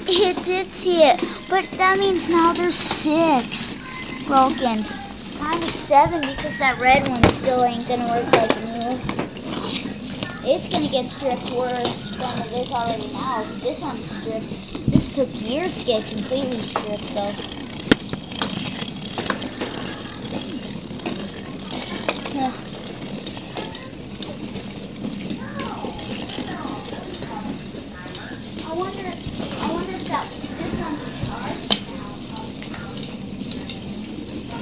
It did see it, but that means now there's 6 broken. Time it's 7 because that red one still ain't gonna work like new. It's gonna get stripped worse than it is already now. This one's stripped. This took years to get completely stripped though. Yeah. I wonder if this one's charged now.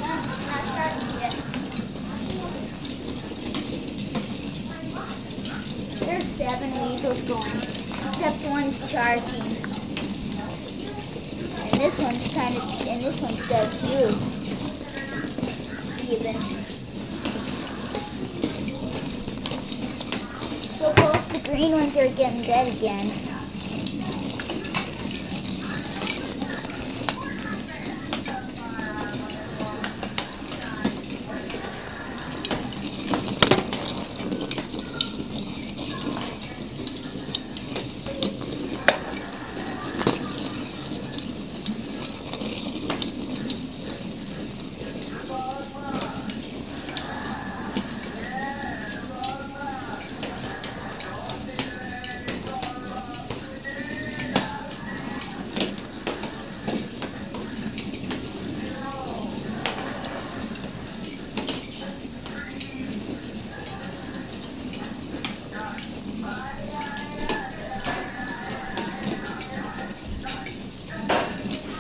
No, it's not charged yet. There's 7 weasels going, except one's charging. And this one's dead too. Even. So both the green ones are getting dead again.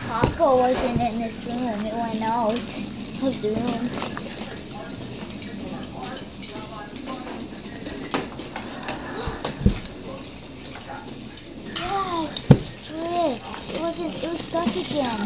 Taco wasn't in this room. It went out of the room. Yeah, it's stripped. It was stuck again.